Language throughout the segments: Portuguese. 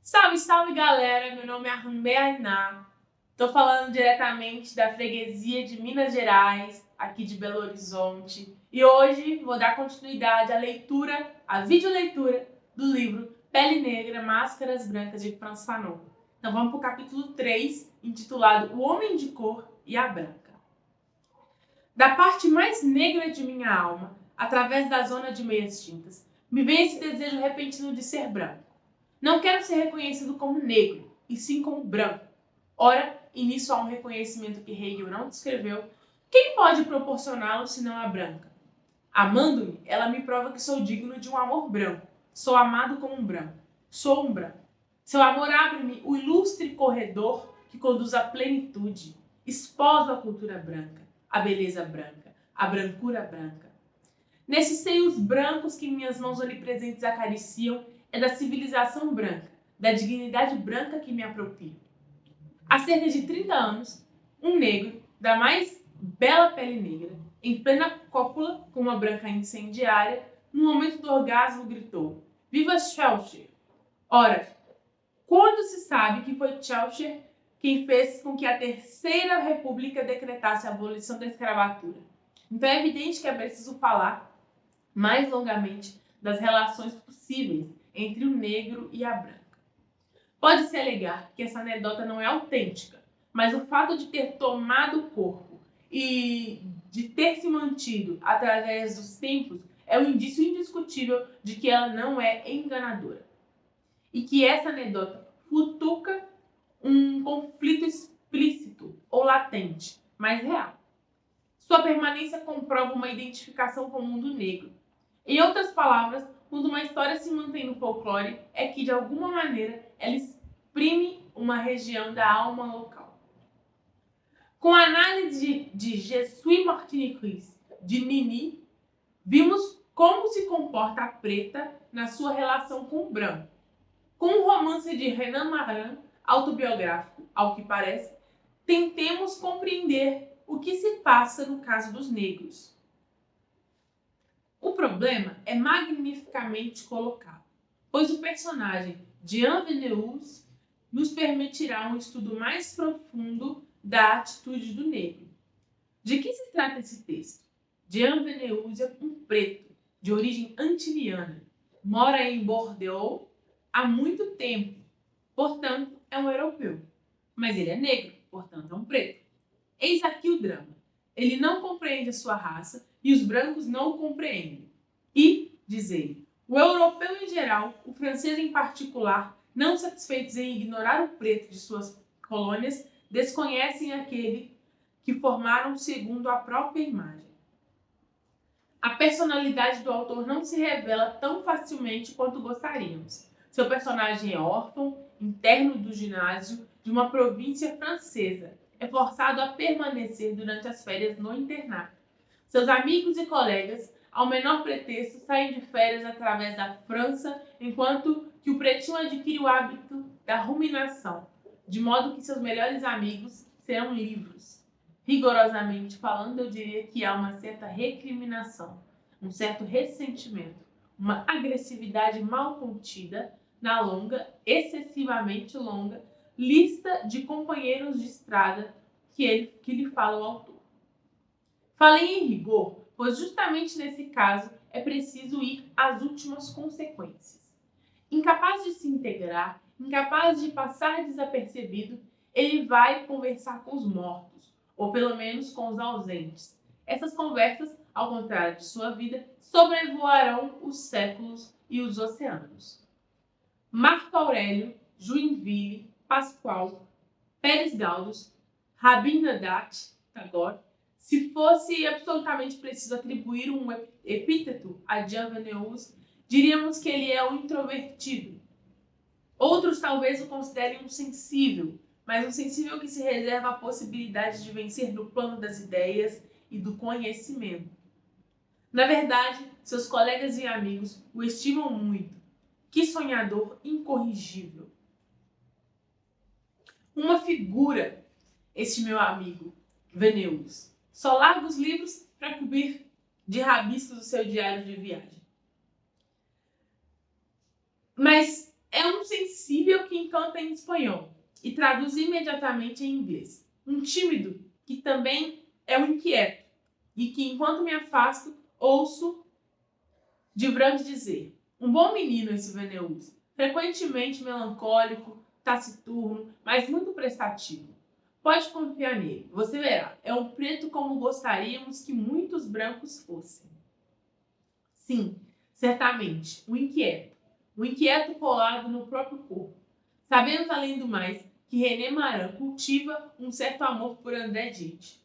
Salve, salve galera, meu nome é Arrambé Ainá, tô falando diretamente da freguesia de Minas Gerais, aqui de Belo Horizonte, e hoje vou dar continuidade à videoleitura do livro Pele Negra, Máscaras Brancas de Frantz Fanon. Então vamos para o capítulo 3, intitulado O Homem de Cor e a Branca. Da parte mais negra de minha alma, através da zona de meias tintas, me vem esse desejo repentino de ser branco. Não quero ser reconhecido como negro, e sim como branco. Ora, e nisso há um reconhecimento que Hegel não descreveu, quem pode proporcioná-lo senão a branca? Amando-me, ela me prova que sou digno de um amor branco. Sou amado como um branco. Sou um branco. Seu amor abre-me o ilustre corredor que conduz à plenitude. Esposo a cultura branca, a beleza branca, a brancura branca. Nesses seios brancos que minhas mãos onipresentes acariciam, é da civilização branca, da dignidade branca que me aproprio. Há cerca de 30 anos, um negro, da mais bela pele negra, em plena cópula com uma branca incendiária, no momento do orgasmo gritou: Viva Chaucer! Ora, quando se sabe que foi Chaucer quem fez com que a Terceira República decretasse a abolição da escravatura? Então é evidente que é preciso falar mais longamente das relações possíveis entre o negro e a branca. Pode-se alegar que essa anedota não é autêntica, mas o fato de ter tomado o corpo e de ter se mantido através dos tempos é um indício indiscutível de que ela não é enganadora. E que essa anedota futuca um conflito explícito ou latente, mas real. Sua permanência comprova uma identificação com o mundo negro. Em outras palavras, quando uma história se mantém no folclore, é que, de alguma maneira, ela exprime uma região da alma local. Com a análise de Je suis Martiniquais, de Nini, vimos como se comporta a preta na sua relação com o branco. Com o romance de Renan Marin, autobiográfico, ao que parece, tentemos compreender o que se passa no caso dos negros. O problema é magnificamente colocado, pois o personagem de Jean Venneus nos permitirá um estudo mais profundo da atitude do negro. De que se trata esse texto? Jean Venneus é um preto, de origem antiliana, mora em Bordeaux há muito tempo, portanto é um europeu. Mas ele é negro, portanto é um preto. Eis aqui o drama. Ele não compreende a sua raça e os brancos não o compreendem. E, diz ele, o europeu em geral, o francês em particular, não satisfeitos em ignorar o preto de suas colônias, desconhecem aquele que formaram segundo a própria imagem. A personalidade do autor não se revela tão facilmente quanto gostaríamos. Seu personagem é órfão, interno do ginásio de uma província francesa. É forçado a permanecer durante as férias no internato. Seus amigos e colegas, ao menor pretexto, saem de férias através da França, enquanto que o pretinho adquire o hábito da ruminação, de modo que seus melhores amigos serão livros. Rigorosamente falando, eu diria que há uma certa recriminação, um certo ressentimento, uma agressividade mal contida na longa, excessivamente longa, lista de companheiros de estrada que lhe fala o autor. Falei em rigor, pois justamente nesse caso é preciso ir às últimas consequências. Incapaz de se integrar, incapaz de passar desapercebido, ele vai conversar com os mortos, ou pelo menos com os ausentes. Essas conversas, ao contrário de sua vida, sobrevoarão os séculos e os oceanos. Marco Aurélio, Joinville, Pascoal, Pérez Galdós, Rabindranath Tagore. Se fosse absolutamente preciso atribuir um epíteto a Jean Venneus, diríamos que ele é um introvertido. Outros talvez o considerem um sensível, mas um sensível que se reserva a possibilidade de vencer no plano das ideias e do conhecimento. Na verdade, seus colegas e amigos o estimam muito. Que sonhador incorrigível! Uma figura, este meu amigo Venneus. Só larga os livros para cobrir de rabiscos o seu diário de viagem. Mas É um sensível que encanta em espanhol e traduz imediatamente em inglês. Um tímido que também é um inquieto e que, enquanto me afasto, ouço de Brand dizer: um bom menino esse Veneus, frequentemente melancólico, taciturno, mas muito prestativo. Pode confiar nele, você verá, é um preto como gostaríamos que muitos brancos fossem. Sim, certamente, um inquieto colado no próprio corpo. Sabemos, além do mais, que René Maran cultiva um certo amor por André Gide.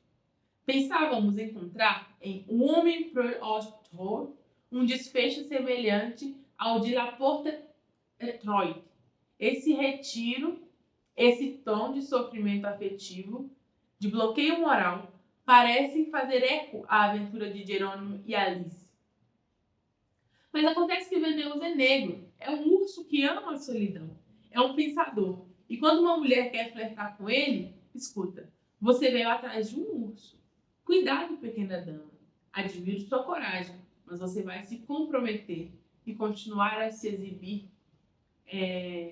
Pensávamos encontrar em Um Homem pro Autre um desfecho semelhante ao de La Porte Troyes. Esse retiro, esse tom de sofrimento afetivo, de bloqueio moral, parecem fazer eco à aventura de Jerônimo e Alice. Mas acontece que Veneus é negro, é um urso que ama a solidão, é um pensador. E quando uma mulher quer flertar com ele, escuta, você veio atrás de um urso. Cuidado, pequena dama. Admiro sua coragem, mas você vai se comprometer e continuar a se exibir.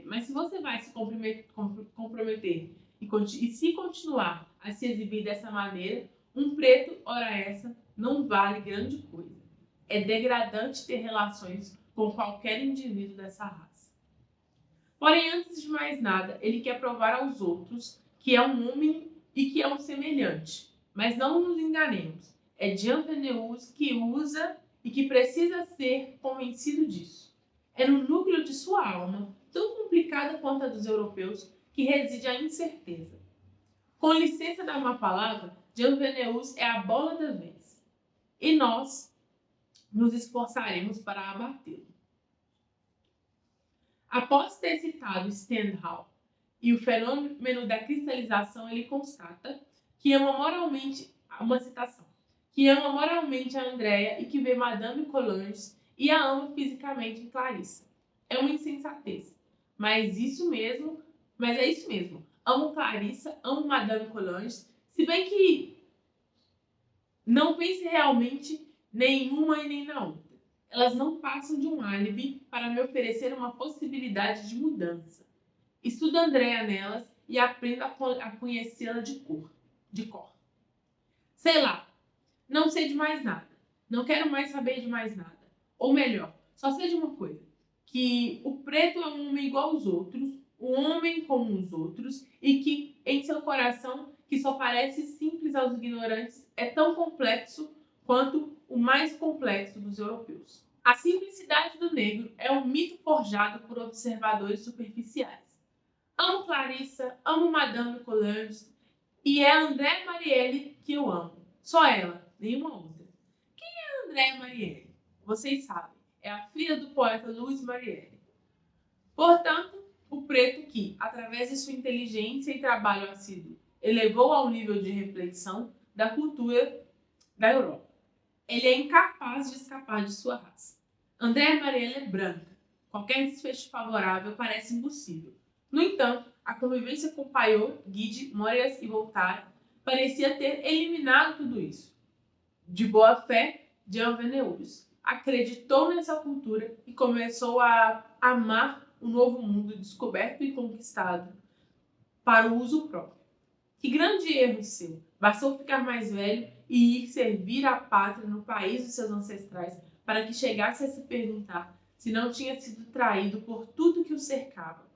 Mas se você vai se comprometer e se continuar a se exibir dessa maneira, um preto, ora essa, não vale grande coisa. É degradante ter relações com qualquer indivíduo dessa raça. Porém, antes de mais nada, ele quer provar aos outros que é um homem e que é um semelhante. Mas não nos enganemos, é Jean Veneus que usa e que precisa ser convencido disso. É no núcleo de sua alma, tão complicada quanto a dos europeus, que reside a incerteza. Com licença da má palavra, Jean Veneus é a bola da vez. E nós nos esforçaremos para abatê-lo. Após ter citado Stendhal e o fenômeno da cristalização, ele constata que ama moralmente, uma citação, que ama moralmente a Andrea e que vê Madame Collanges e a ama fisicamente em Clarissa. É uma insensatez, mas é isso mesmo. Amo Clarissa, amo Madame Collanges, se bem que não pense realmente nenhuma e nem na outra. Elas não passam de um álibi para me oferecer uma possibilidade de mudança. Estudo Andrea nelas e aprendo a conhecê-la de cor. Sei lá, não sei de mais nada. Não quero mais saber de mais nada. Ou melhor, só sei de uma coisa. Que o preto é um homem igual aos outros, um homem como os outros, e que em seu coração, que só parece simples aos ignorantes, é tão complexo quanto o mais complexo dos europeus. A simplicidade do negro é um mito forjado por observadores superficiais. Amo Clarissa, amo Madame Collanges, e é André Marielle que eu amo. Só ela, nenhuma outra. Quem é André Marielle? Vocês sabem, é a filha do poeta Louis Marielle. Portanto, o preto que, através de sua inteligência e trabalho assíduo, elevou ao nível de reflexão da cultura da Europa. Ele é incapaz de escapar de sua raça. André Marielle é branca. Qualquer desfecho favorável parece impossível. No entanto, a convivência com Payot, Guide, Moreas e Voltaire parecia ter eliminado tudo isso. De boa fé, Jean Veneus acreditou nessa cultura e começou a amar o novo mundo descoberto e conquistado para o uso próprio. Que grande erro seu! Bastou ficar mais velho e ir servir a pátria no país dos seus ancestrais para que chegasse a se perguntar se não tinha sido traído por tudo que o cercava.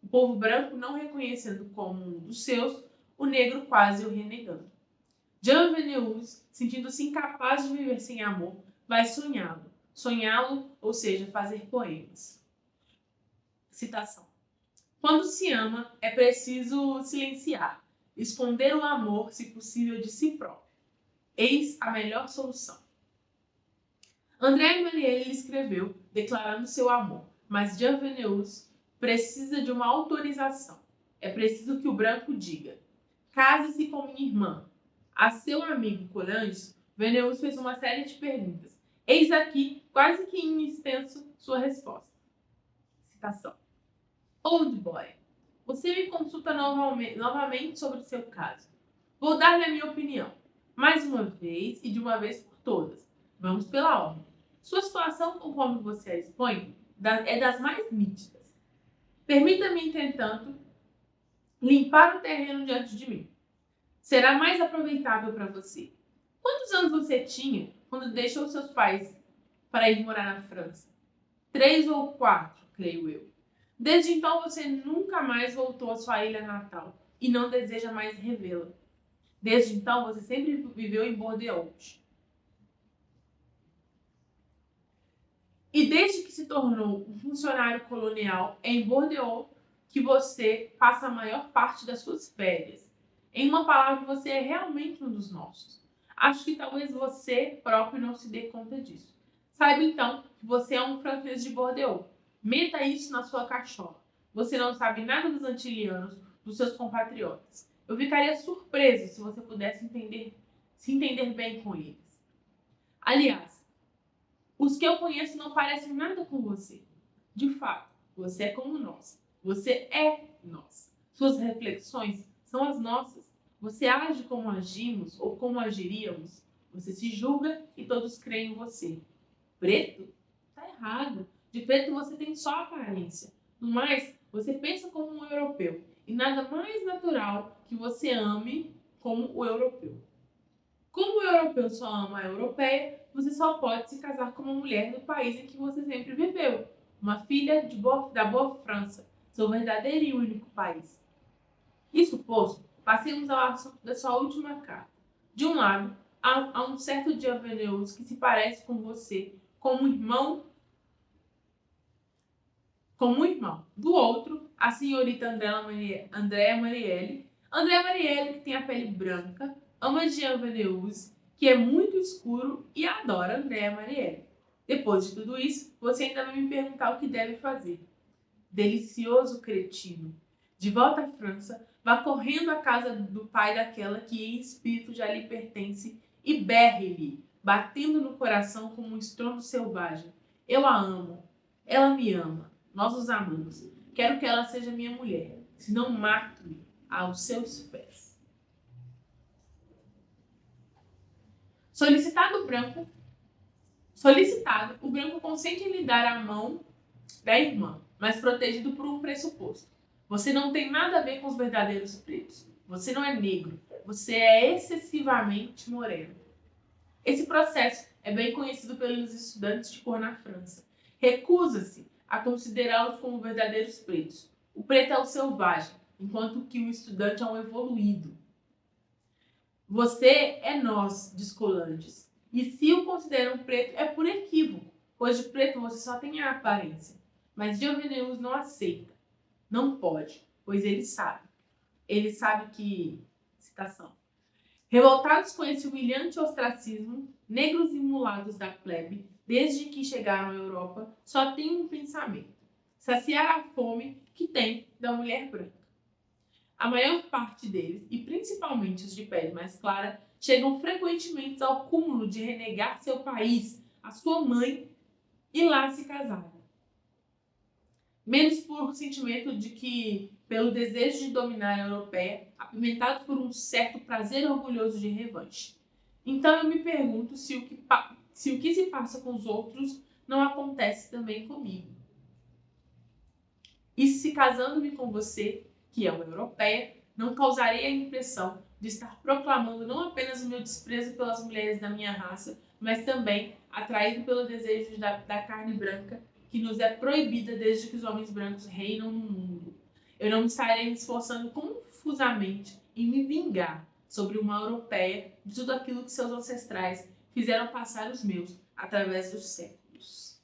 O povo branco não reconhecendo como um dos seus, o negro quase o renegando. Jean Veneus, sentindo-se incapaz de viver sem amor, vai sonhá-lo. Sonhá-lo, ou seja, fazer poemas. Citação. Quando se ama, é preciso silenciar, esconder o amor, se possível, de si próprio. Eis a melhor solução. André Marielle escreveu, declarando seu amor, mas Jean Veneus precisa de uma autorização. É preciso que o branco diga: case-se com minha irmã. A seu amigo Collanges, Veneus fez uma série de perguntas. Eis aqui, quase que em extenso, sua resposta. Citação. Old boy, você me consulta novamente sobre o seu caso. Vou dar-lhe a minha opinião. Mais uma vez e de uma vez por todas. Vamos pela ordem. Sua situação, conforme você a expõe, é das mais nítidas. Permita-me, entretanto, limpar o terreno diante de mim. Será mais aproveitável para você. Quantos anos você tinha quando deixou seus pais para ir morar na França? 3 ou 4, creio eu. Desde então você nunca mais voltou à sua ilha natal e não deseja mais revê-la. Desde então você sempre viveu em Bordeaux. E desde que se tornou um funcionário colonial, é em Bordeaux que você passa a maior parte das suas férias. Em uma palavra, você é realmente um dos nossos. Acho que talvez você próprio não se dê conta disso. Saiba então que você é um francês de Bordeaux. Meta isso na sua cachola. Você não sabe nada dos antilianos, dos seus compatriotas. Eu ficaria surpreso se você pudesse se entender bem com eles. Aliás, os que eu conheço não parecem nada com você. De fato, você é como nós. Você é nós. Suas reflexões são as nossas. Você age como agimos ou como agiríamos. Você se julga e todos creem em você. Preto? Tá errado. De preto você tem só aparência. No mais, você pensa como um europeu. E nada mais natural que você ame como o europeu. Como o europeu só ama a europeia, você só pode se casar com uma mulher do país em que você sempre viveu. Uma filha da boa França, seu verdadeiro e único país. Isso posto, passemos ao assunto da sua última carta. De um lado, há um certo Diaveneus que se parece com você como um irmão. Do outro, a senhorita Andrea Marielle. Andrea Marielle, que tem a pele branca, ama Jean Veneus, que é muito escuro e adora Andrea Marielle. Depois de tudo isso, você ainda vai me perguntar o que deve fazer. Delicioso cretino. De volta à França, vá correndo à casa do pai daquela que em espírito já lhe pertence e berre-lhe, batendo no coração como um estrondo selvagem. Eu a amo. Ela me ama. Nós nos amamos. Quero que ela seja minha mulher. Senão mato-me aos seus pés. Solicitado, o branco consente em lhe dar a mão da irmã, mas protegido por um pressuposto. Você não tem nada a ver com os verdadeiros pretos. Você não é negro. Você é excessivamente moreno. Esse processo é bem conhecido pelos estudantes de cor na França. Recusa-se a considerá-los como verdadeiros pretos. O preto é o selvagem, enquanto que o estudante é um evoluído. Você é nós, descolantes. E se o consideram preto, é por equívoco, pois de preto você só tem a aparência. Mas Diogenes não aceita. Não pode, pois ele sabe. Ele sabe que... Citação. Revoltados com esse humilhante ostracismo, negros e mulatos da plebe, desde que chegaram à Europa, só têm um pensamento: saciar a fome que tem da mulher branca. A maior parte deles, e principalmente os de pele mais clara, chegam frequentemente ao cúmulo de renegar seu país, a sua mãe, e lá se casarem. Menos por sentimento de que, pelo desejo de dominar a europeia, apimentado por um certo prazer orgulhoso de revanche. Então eu me pergunto se o que se passa com os outros não acontece também comigo. E se casando-me com você, que é uma europeia, não causarei a impressão de estar proclamando não apenas o meu desprezo pelas mulheres da minha raça, mas também atraído pelo desejo da carne branca, que nos é proibida desde que os homens brancos reinam no mundo. Eu não estarei me esforçando confusamente em me vingar sobre uma europeia de tudo aquilo que seus ancestrais fizeram passar os meus através dos séculos.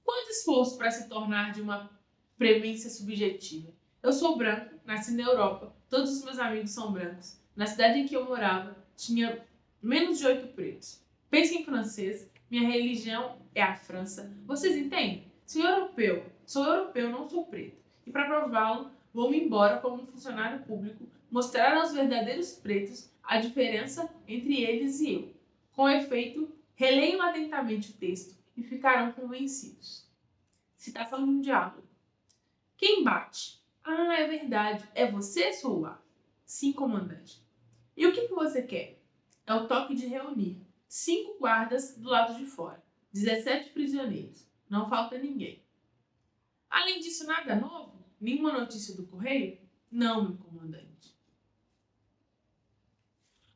Quanto esforço para se tornar de uma premência subjetiva? Eu sou branco, nasci na Europa, todos os meus amigos são brancos. Na cidade em que eu morava, tinha menos de 8 pretos. Penso em francês, minha religião é a França. Vocês entendem? Sou europeu, não sou preto. E para prová-lo, vou-me embora como um funcionário público, mostrar aos verdadeiros pretos a diferença entre eles e eu. Com efeito, releiam atentamente o texto e ficarão convencidos. Citação de um diálogo. Quem bate? Ah, é verdade. É você, Soa? Sim, comandante. E o que você quer? É o toque de reunir. 5 guardas do lado de fora. 17 prisioneiros. Não falta ninguém. Além disso, nada novo? Nenhuma notícia do correio? Não, meu comandante.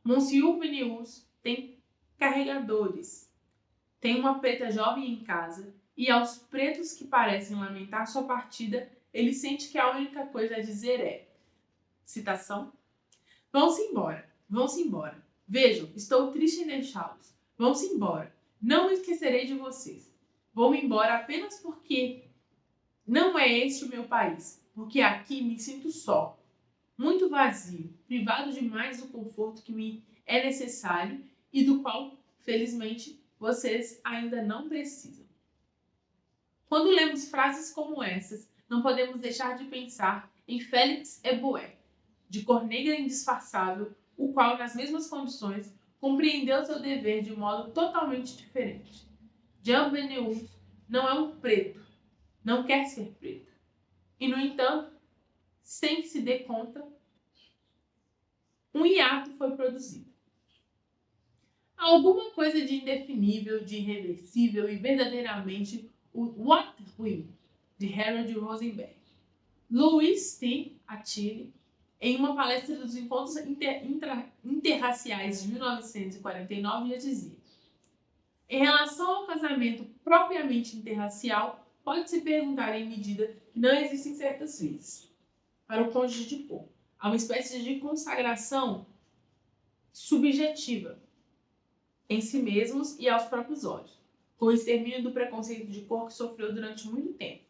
Monsieur Venius tem carregadores. Tem uma preta jovem em casa e aos pretos que parecem lamentar sua partida, ele sente que a única coisa a dizer é, citação, vão-se embora, vão-se embora. Vejam, estou triste em deixá-los. Vão-se embora. Não me esquecerei de vocês. Vou-me embora apenas porque não é este o meu país, porque aqui me sinto só, muito vazio, privado demais do conforto que me é necessário e do qual, felizmente, vocês ainda não precisam. Quando lemos frases como essas, não podemos deixar de pensar em Félix Eboué, de cor negra indisfarçável, o qual, nas mesmas condições, compreendeu seu dever de modo totalmente diferente. Jean Beneuve não é um preto, não quer ser preto. E, no entanto, sem que se dê conta, um hiato foi produzido. Alguma coisa de indefinível, de irreversível e verdadeiramente o What We, de Harold Rosenberg. Louis T. Attili, em uma palestra dos Encontros Interraciais de 1949, já dizia: em relação ao casamento propriamente interracial, pode-se perguntar em medida que não existem certas vezes. Para o cônjuge de cor, há uma espécie de consagração subjetiva em si mesmos e aos próprios olhos, com o extermínio do preconceito de cor que sofreu durante muito tempo.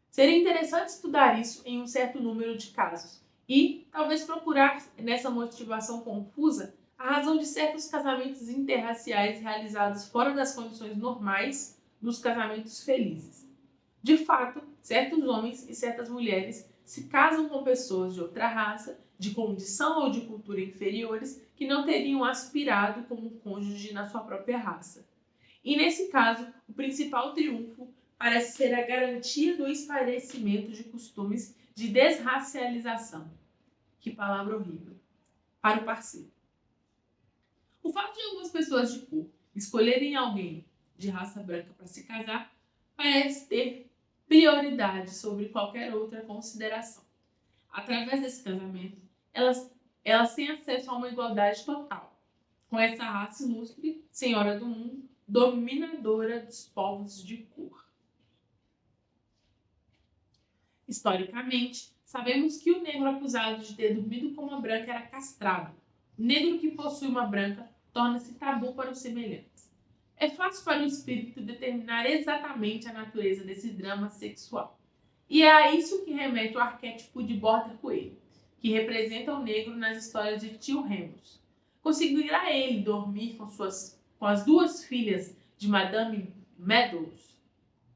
Seria interessante estudar isso em um certo número de casos e talvez procurar nessa motivação confusa a razão de certos casamentos interraciais realizados fora das condições normais dos casamentos felizes. De fato, certos homens e certas mulheres se casam com pessoas de outra raça, de condição ou de cultura inferiores, que não teriam aspirado como cônjuge na sua própria raça. E nesse caso, o principal triunfo parece ser a garantia do esclarecimento de costumes de desracialização. Que palavra horrível. Para o parceiro. O fato de algumas pessoas de cor escolherem alguém de raça branca para se casar parece ter prioridade sobre qualquer outra consideração. Através desse casamento, elas têm acesso a uma igualdade total, com essa raça ilustre, senhora do mundo, dominadora dos povos de cor. Historicamente, sabemos que o negro acusado de ter dormido com uma branca era castrado. O negro que possui uma branca torna-se tabu para os semelhantes. É fácil para o espírito determinar exatamente a natureza desse drama sexual. E é a isso que remete o arquétipo de Border Coelho, que representa o negro nas histórias de Tio Remus. Conseguirá ele dormir com as duas filhas de Madame Meadows?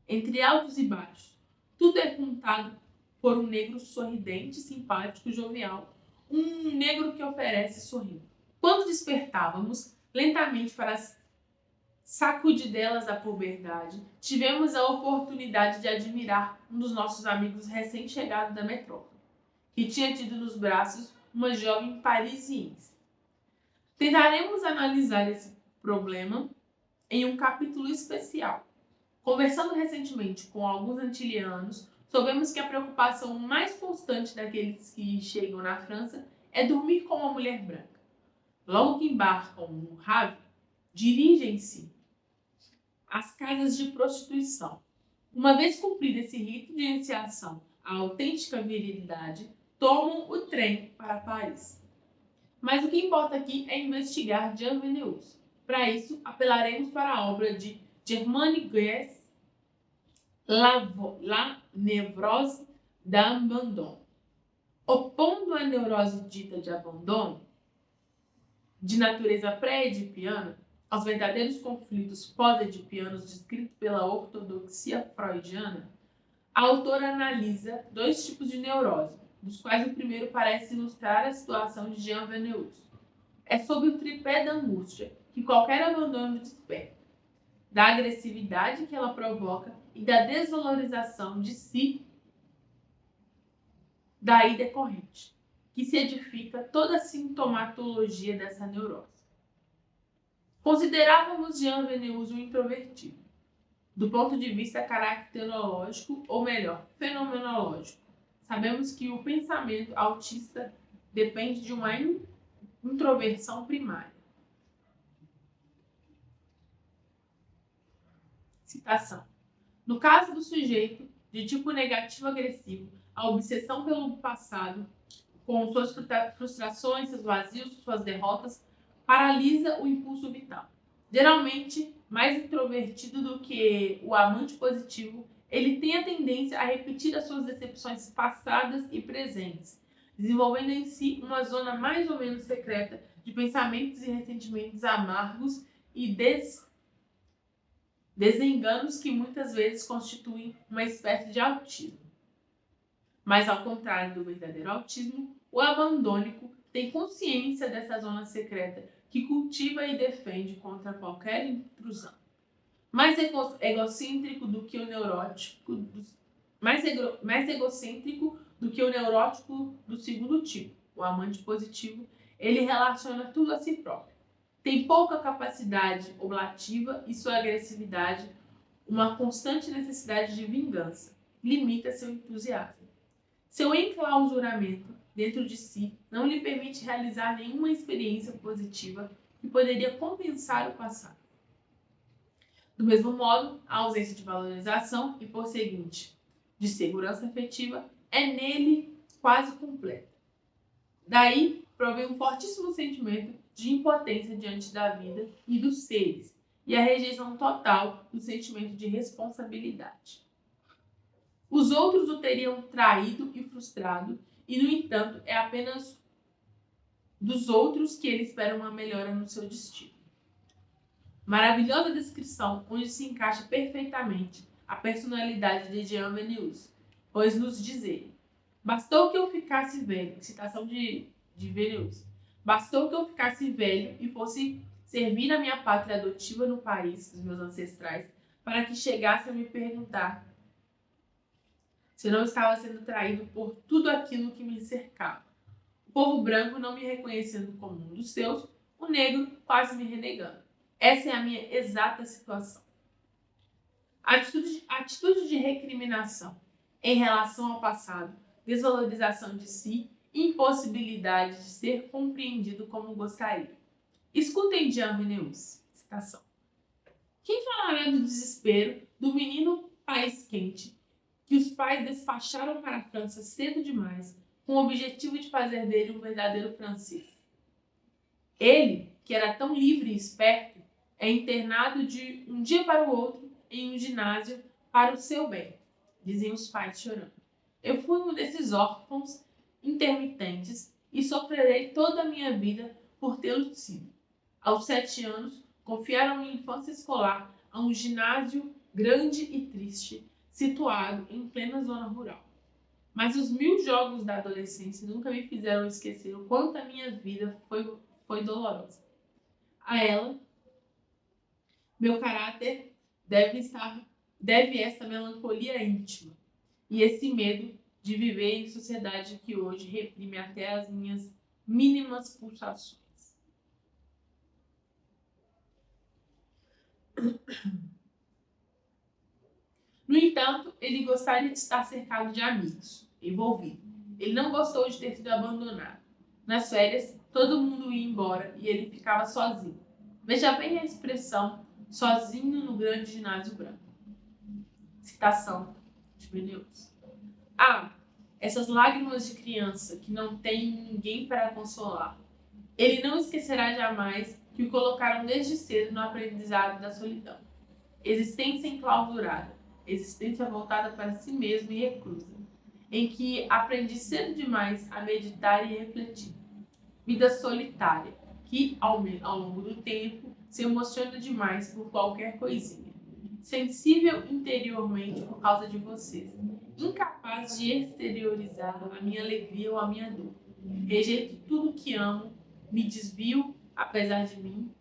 Entre altos e baixos, tudo é contado por um negro sorridente, simpático, jovial, um negro que oferece sorriso. Quando despertávamos lentamente para as sacudidelas da puberdade, tivemos a oportunidade de admirar um dos nossos amigos recém-chegado da metrópole, que tinha tido nos braços uma jovem parisiense. Tentaremos analisar esse problema em um capítulo especial. Conversando recentemente com alguns antilianos, soubemos que a preocupação mais constante daqueles que chegam na França é dormir com uma mulher branca. Logo que embarcam no Havre, dirigem-se às casas de prostituição. Uma vez cumprido esse rito de iniciação à autêntica virilidade, tomam o trem para Paris. Mas o que importa aqui é investigar Jean Vendeus. Para isso, apelaremos para a obra de Germaine Guess, La Névrose d'Abandon. Opondo a neurose dita de abandono, de natureza pré-edipiana, aos verdadeiros conflitos pós-edipianos descritos pela ortodoxia freudiana, a autora analisa dois tipos de neurose, dos quais o primeiro parece ilustrar a situação de Jean Vendeus. É sob o tripé da angústia que qualquer abandono desperta, da agressividade que ela provoca e da desvalorização de si daí decorrente, que se edifica toda a sintomatologia dessa neurose. Considerávamos Jean Vendeus um introvertido. Do ponto de vista caracterológico, ou melhor, fenomenológico, sabemos que o pensamento autista depende de uma introversão primária. Citação. No caso do sujeito de tipo negativo-agressivo, a obsessão pelo passado, com suas frustrações, seus vazios, suas derrotas, paralisa o impulso vital. Geralmente, mais introvertido do que o amante positivo, ele tem a tendência a repetir as suas decepções passadas e presentes, desenvolvendo em si uma zona mais ou menos secreta de pensamentos e ressentimentos amargos e desenganos que muitas vezes constituem uma espécie de autismo. Mas, ao contrário do verdadeiro autismo, o abandônico tem consciência dessa zona secreta que cultiva e defende contra qualquer intrusão. Mais egocêntrico do que o neurótico, mais egocêntrico do que o neurótico do segundo tipo, o amante positivo, ele relaciona tudo a si próprio. Tem pouca capacidade oblativa e sua agressividade, uma constante necessidade de vingança, limita seu entusiasmo. Seu enclausuramento dentro de si não lhe permite realizar nenhuma experiência positiva que poderia compensar o passado. Do mesmo modo, a ausência de valorização e, por seguinte, de segurança afetiva é nele quase completa. Daí provém um fortíssimo sentimento de impotência diante da vida e dos seres, e a rejeição total do sentimento de responsabilidade. Os outros o teriam traído e frustrado, e, no entanto, é apenas dos outros que ele espera uma melhora no seu destino. Maravilhosa descrição onde se encaixa perfeitamente a personalidade de Jean Venus, pois nos dizer: bastou que eu ficasse velho, citação de Venus, bastou que eu ficasse velho e fosse servir a minha pátria adotiva no país dos meus ancestrais, para que chegasse a me perguntar se eu não estava sendo traído por tudo aquilo que me cercava. O povo branco não me reconhecendo como um dos seus, o negro quase me renegando. Essa é a minha exata situação. A atitude de recriminação em relação ao passado, desvalorização de si, impossibilidade de ser compreendido como gostaria. Escutem Jean Venus, citação. Quem falará do desespero do menino país quente que os pais despacharam para a França cedo demais, com o objetivo de fazer dele um verdadeiro francês? Ele, que era tão livre e esperto, é internado de um dia para o outro em um ginásio para o seu bem, dizem os pais chorando. Eu fui um desses órfãos intermitentes e sofrerei toda a minha vida por tê-lo sido. Aos 7 anos, confiaram minha infância escolar a um ginásio grande e triste, situado em plena zona rural. Mas os 1000 jogos da adolescência nunca me fizeram esquecer o quanto a minha vida foi dolorosa. A ela, meu caráter deve essa melancolia íntima e esse medo de viver em sociedade que hoje reprime até as minhas mínimas pulsações. No entanto, ele gostaria de estar cercado de amigos, envolvido. Ele não gostou de ter sido abandonado. Nas férias, todo mundo ia embora e ele ficava sozinho. Veja bem a expressão sozinho no grande ginásio branco. Citação de Venus. Ah, essas lágrimas de criança que não tem ninguém para consolar. Ele não esquecerá jamais que o colocaram desde cedo no aprendizado da solidão. Existência enclausurada, existência voltada para si mesmo e reclusa, em que aprendi cedo demais a meditar e refletir. Vida solitária, que ao longo do tempo se emociona demais por qualquer coisinha. Sensível interiormente por causa de vocês, incapaz de exteriorizar a minha alegria ou a minha dor. Rejeito tudo que amo, me desvio, apesar de mim,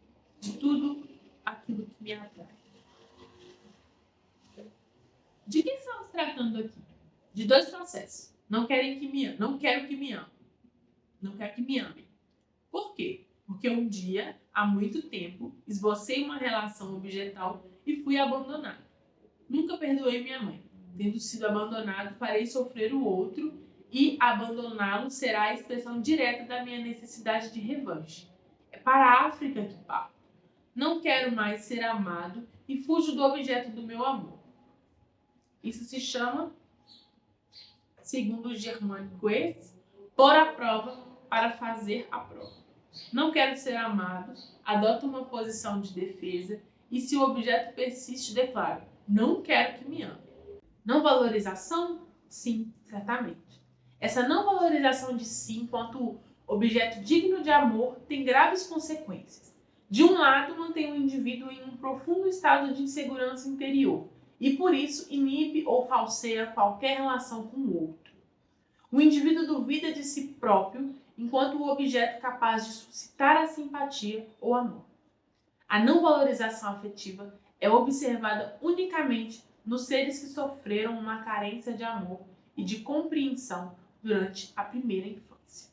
de tudo aquilo que me atrai. De que estamos tratando aqui? De 2 processos. Não quero que me amem. Não quero que me amem. Por quê? Porque um dia, há muito tempo, esbocei uma relação objetal e fui abandonado. Nunca perdoei minha mãe. Tendo sido abandonado, farei sofrer o outro, e abandoná-lo será a expressão direta da minha necessidade de revanche. É para a África que parto. Não quero mais ser amado e fujo do objeto do meu amor. Isso se chama, segundo Germaine Guetz, pôr a prova para fazer a prova. Não quero ser amado, adoto uma posição de defesa e, se o objeto persiste, declaro: não quero que me ame. Não valorização? Sim, certamente. Essa não valorização de si enquanto objeto digno de amor tem graves consequências. De um lado, mantém o indivíduo em um profundo estado de insegurança interior e, por isso, inibe ou falseia qualquer relação com o outro. O indivíduo duvida de si próprio enquanto o objeto capaz de suscitar a simpatia ou amor. A não valorização afetiva é observada unicamente nos seres que sofreram uma carência de amor e de compreensão durante a primeira infância.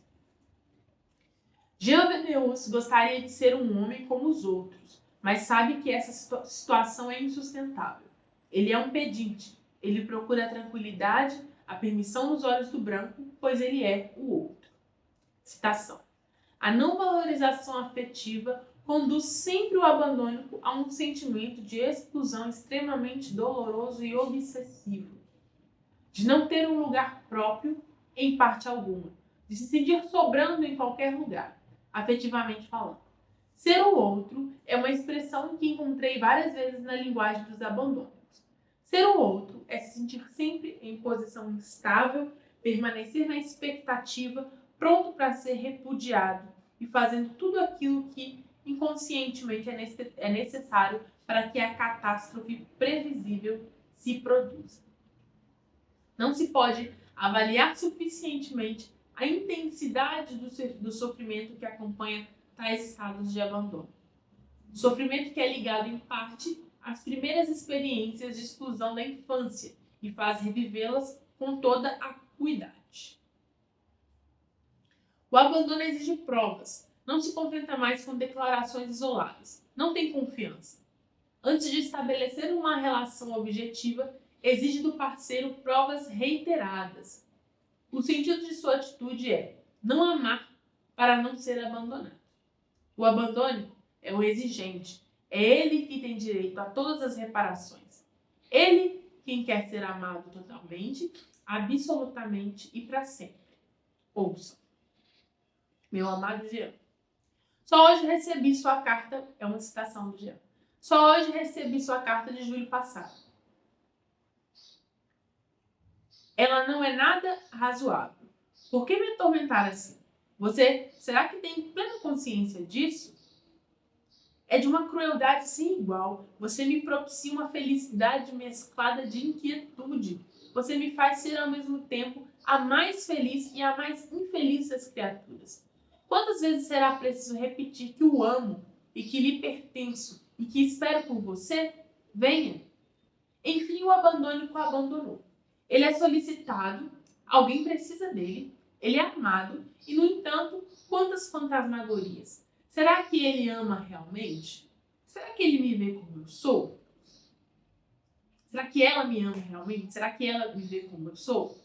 Jean Venneus gostaria de ser um homem como os outros, mas sabe que essa situação é insustentável. Ele é um pedinte, ele procura a tranquilidade, a permissão nos olhos do branco, pois ele é o outro. Citação. A não valorização afetiva conduz sempre o abandônico a um sentimento de exclusão extremamente doloroso e obsessivo, de não ter um lugar próprio em parte alguma, de se sentir sobrando em qualquer lugar, afetivamente falando. Ser o outro é uma expressão que encontrei várias vezes na linguagem dos abandônicos. Ser o outro é se sentir sempre em posição instável, permanecer na expectativa, pronto para ser repudiado e fazendo tudo aquilo que inconscientemente é necessário para que a catástrofe previsível se produza. Não se pode avaliar suficientemente a intensidade do sofrimento que acompanha tais estados de abandono. Sofrimento que é ligado, em parte, às primeiras experiências de exclusão da infância e faz revivê-las com toda a acuidade. O abandono exige provas. Não se contenta mais com declarações isoladas. Não tem confiança. Antes de estabelecer uma relação objetiva, exige do parceiro provas reiteradas. O sentido de sua atitude é não amar para não ser abandonado. O abandônico é o exigente. É ele que tem direito a todas as reparações. Ele quem quer ser amado totalmente, absolutamente e para sempre. Ouça. Meu amado Jean. Só hoje recebi sua carta, é uma citação do Jean. Só hoje recebi sua carta de julho passado. Ela não é nada razoável. Por que me atormentar assim? Você, será que tem plena consciência disso? É de uma crueldade sem igual. Você me propicia uma felicidade mesclada de inquietude. Você me faz ser ao mesmo tempo a mais feliz e a mais infeliz das criaturas. Quantas vezes será preciso repetir que o amo e que lhe pertenço e que espero por você? Venha. Enfim, o abandônico abandonou. Ele é solicitado, alguém precisa dele, ele é amado e, no entanto, quantas fantasmagorias. Será que ele ama realmente? Será que ele me vê como eu sou? Será que ela me ama realmente? Será que ela me vê como eu sou?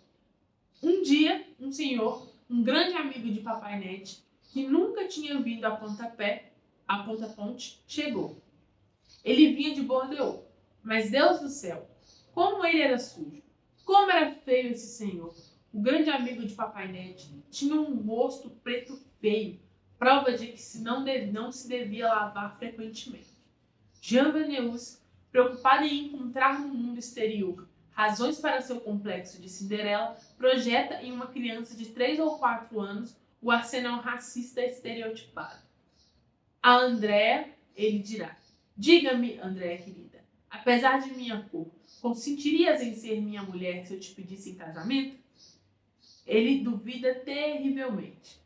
Um dia, um senhor, um grande amigo de Papai Net, que nunca tinha vindo a Ponta Ponte, chegou. Ele vinha de Bordeaux, mas Deus do céu, como ele era sujo, como era feio esse senhor. O grande amigo de Papai Net tinha um rosto preto feio, prova de que não se devia lavar frequentemente. Jean Venneus, preocupado em encontrar no mundo exterior razões para seu complexo de Cinderela, projeta em uma criança de 3 ou 4 anos o arsenal racista estereotipado. A Andréa, ele dirá: diga-me, Andréa querida, apesar de minha cor, consentirias em ser minha mulher se eu te pedisse em casamento? Ele duvida terrivelmente.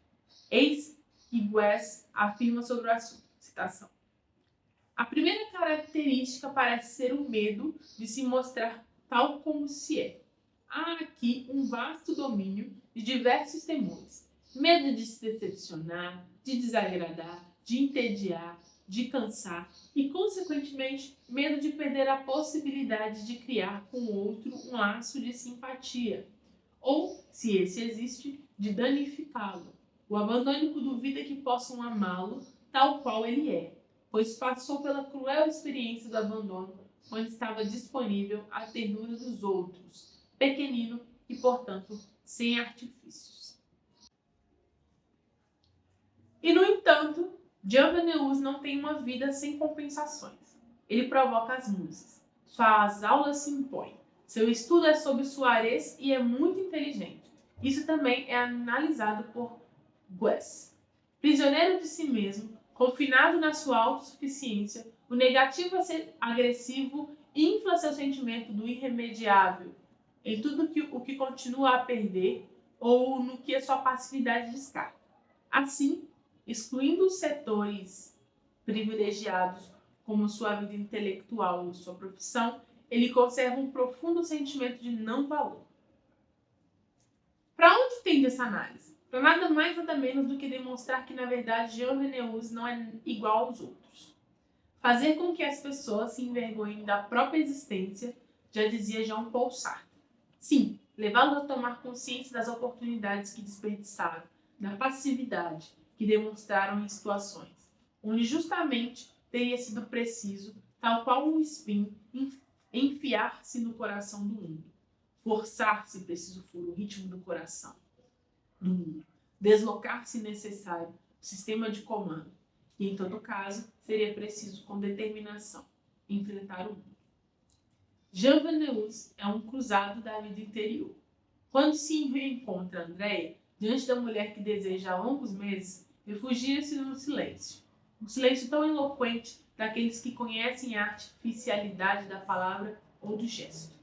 Eis que Wes afirma sobre o assunto. Citação. A primeira característica parece ser o medo de se mostrar tal como se é. Há aqui um vasto domínio de diversos temores. Medo de se decepcionar, de desagradar, de entediar, de cansar e, consequentemente, medo de perder a possibilidade de criar com o outro um laço de simpatia, ou, se esse existe, de danificá-lo. O abandônico duvida que possam amá-lo tal qual ele é, pois passou pela cruel experiência do abandono quando estava disponível à ternura dos outros, pequenino e, portanto, sem artifícios. E, no entanto, Jean Venneus não tem uma vida sem compensações. Ele provoca as musas. Suas aulas se impõem. Seu estudo é sobre Suarez e é muito inteligente. Isso também é analisado por Guess. Prisioneiro de si mesmo, confinado na sua autossuficiência, o negativo a ser agressivo infla seu sentimento do irremediável em tudo o que continua a perder ou no que a sua passividade descarta. Assim, excluindo os setores privilegiados como sua vida intelectual ou sua profissão, ele conserva um profundo sentimento de não valor. Para onde tende essa análise? Para nada mais nada menos do que demonstrar que, na verdade, Jean Venneus não é igual aos outros. Fazer com que as pessoas se envergonhem da própria existência, já dizia Jean Paul Sartre. Sim, levá-los a tomar consciência das oportunidades que desperdiçaram, da passividade que demonstraram em situações onde justamente teria sido preciso, tal qual um espinho, enfiar-se no coração do mundo. Forçar, se preciso for, o ritmo do coração do mundo. Deslocar, se necessário, o sistema de comando. E, em todo caso, seria preciso, com determinação, enfrentar o mundo. Jean Venneus é um cruzado da vida interior. Quando se reencontra Andréia, diante da mulher que deseja há longos meses, refugia-se no silêncio. Um silêncio tão eloquente daqueles que conhecem a artificialidade da palavra ou do gesto.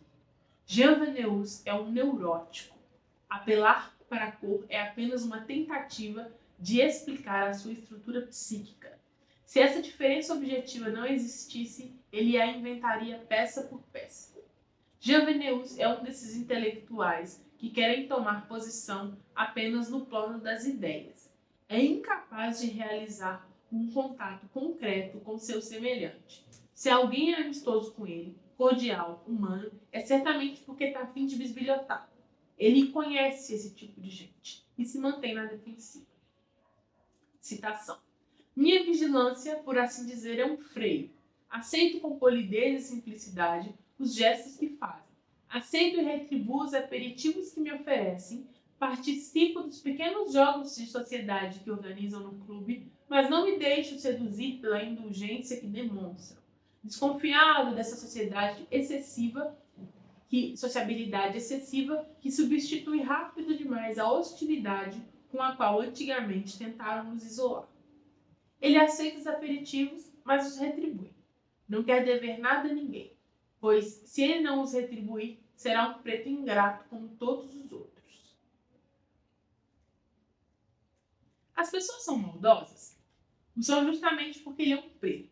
Jean Venneus é um neurótico. Apelar para a cor é apenas uma tentativa de explicar a sua estrutura psíquica. Se essa diferença objetiva não existisse, ele a inventaria peça por peça. Jean Venneus é um desses intelectuais que querem tomar posição apenas no plano das ideias. É incapaz de realizar um contato concreto com seu semelhante. Se alguém é amistoso com ele, cordial, humano, é certamente porque está a fim de bisbilhotar. Ele conhece esse tipo de gente e se mantém na defensiva. Citação. Minha vigilância, por assim dizer, é um freio. Aceito com polidez e simplicidade os gestos que fazem. Aceito e retribuo os aperitivos que me oferecem. Participo dos pequenos jogos de sociedade que organizam no clube, mas não me deixo seduzir pela indulgência que demonstram. Desconfiado dessa sociedade excessiva, sociabilidade excessiva, que substitui rápido demais a hostilidade com a qual antigamente tentaram nos isolar. Ele aceita os aperitivos, mas os retribui. Não quer dever nada a ninguém, pois se ele não os retribuir, será um preto ingrato como todos os outros. As pessoas são maldosas? Não são justamente porque ele é um preto,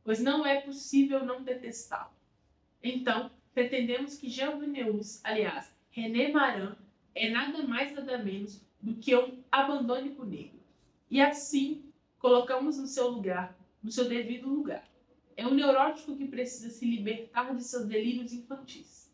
pois não é possível não detestá-lo. Então, pretendemos que Jean Venneus, aliás, René Maran, é nada mais nada menos do que um abandônico negro. E assim, colocamos no seu lugar, no seu devido lugar. É um neurótico que precisa se libertar de seus delírios infantis.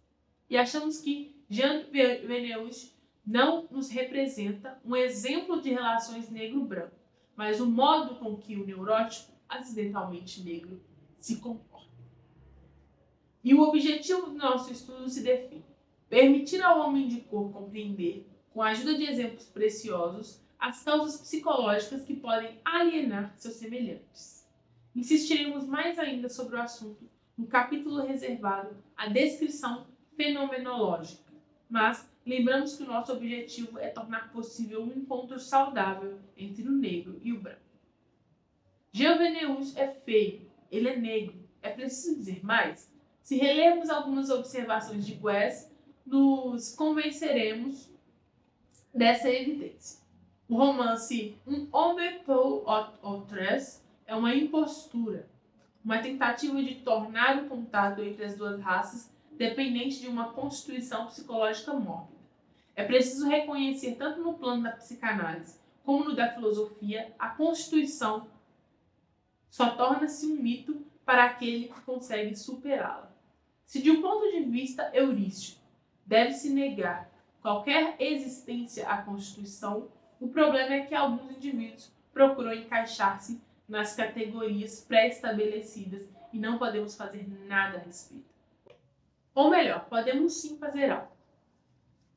E achamos que Jean Venneus não nos representa um exemplo de relações negro-branco, mas o modo com que o neurótico, acidentalmente negro, se comporta. E o objetivo do nosso estudo se define: permitir ao homem de cor compreender, com a ajuda de exemplos preciosos, as causas psicológicas que podem alienar seus semelhantes. Insistiremos mais ainda sobre o assunto no capítulo reservado à descrição fenomenológica, mas lembramos que o nosso objetivo é tornar possível um encontro saudável entre o negro e o branco. Jean Venneus é feio, ele é negro. É preciso dizer mais? Se relermos algumas observações de Guess, nos convenceremos dessa evidência. O romance Un homme pour autres é uma impostura, uma tentativa de tornar o contato entre as duas raças dependente de uma constituição psicológica mórbida. É preciso reconhecer, tanto no plano da psicanálise como no da filosofia, a constituição só torna-se um mito para aquele que consegue superá-la. Se de um ponto de vista heurístico deve-se negar qualquer existência à Constituição, o problema é que alguns indivíduos procuram encaixar-se nas categorias pré-estabelecidas e não podemos fazer nada a respeito. Ou melhor, podemos sim fazer algo.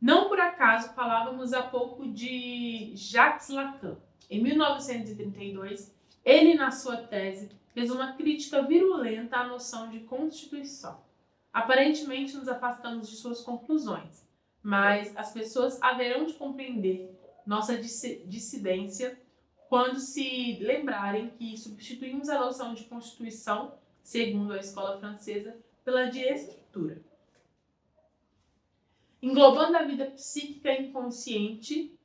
Não por acaso falávamos há pouco de Jacques Lacan. Em 1932, ele, na sua tese, fez uma crítica virulenta à noção de Constituição. Aparentemente, nos afastamos de suas conclusões, mas as pessoas haverão de compreender nossa dissidência quando se lembrarem que substituímos a noção de Constituição, segundo a escola francesa, pela de estrutura. Englobando a vida psíquica inconsciente,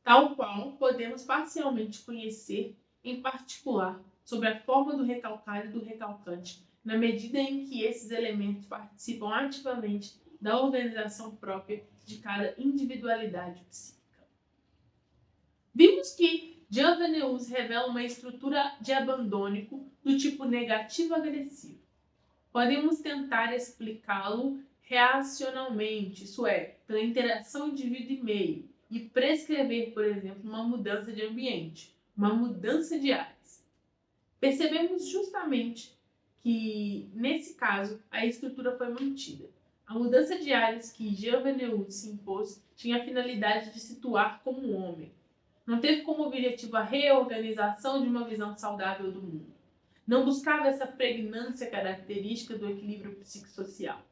tal qual podemos parcialmente conhecer, em particular, sobre a forma do recalcado e do recalcante, na medida em que esses elementos participam ativamente da organização própria de cada individualidade psíquica. Vimos que Jean Venneus revela uma estrutura diabandônico do tipo negativo-agressivo. Podemos tentar explicá-lo reacionalmente, isso é, pela interação indivíduo e meio, e prescrever, por exemplo, uma mudança de ambiente, uma mudança de áreas. Percebemos justamente que, nesse caso, a estrutura foi mantida. A mudança de áreas que Jean Venneus se impôs tinha a finalidade de situar como homem. Não teve como objetivo a reorganização de uma visão saudável do mundo. Não buscava essa pregnância característica do equilíbrio psicossocial,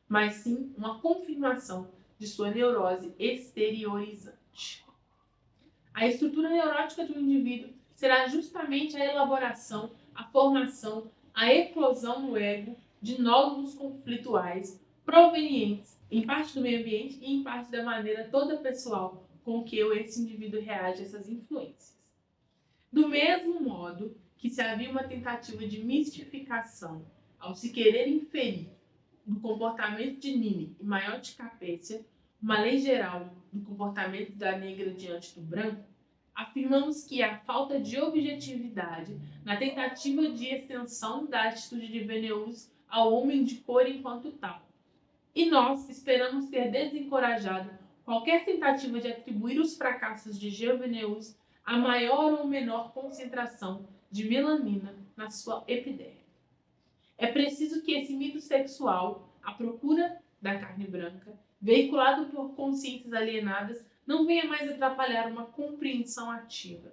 mas sim uma confirmação de sua neurose exteriorizante. A estrutura neurótica do indivíduo será justamente a elaboração, a formação, a eclosão no ego de nódulos conflituais provenientes, em parte do meio ambiente e em parte da maneira toda pessoal com que esse indivíduo reage a essas influências. Do mesmo modo que se havia uma tentativa de mistificação ao se querer inferir do comportamento de Nini e Maiote Capécia uma lei geral do comportamento da negra diante do branco, afirmamos que há falta de objetividade na tentativa de extensão da atitude de Venneus ao homem de cor enquanto tal. E nós esperamos ter desencorajado qualquer tentativa de atribuir os fracassos de Jean Venneus a maior ou menor concentração de melanina na sua epiderme. É preciso que esse mito sexual, a procura da carne branca, veiculado por consciências alienadas, não venha mais atrapalhar uma compreensão ativa.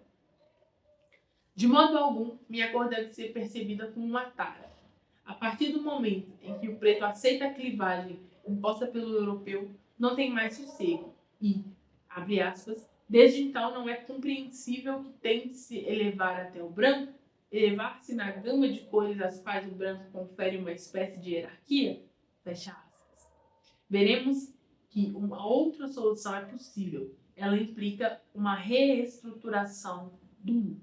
De modo algum, minha cor deve ser percebida como uma tara. A partir do momento em que o preto aceita a clivagem imposta pelo europeu, não tem mais sossego e, abre aspas, desde então não é compreensível que tente se elevar até o branco, elevar-se na gama de cores às quais o branco confere uma espécie de hierarquia, fecha aspas. Veremos que uma outra solução é possível. Ela implica uma reestruturação do mundo.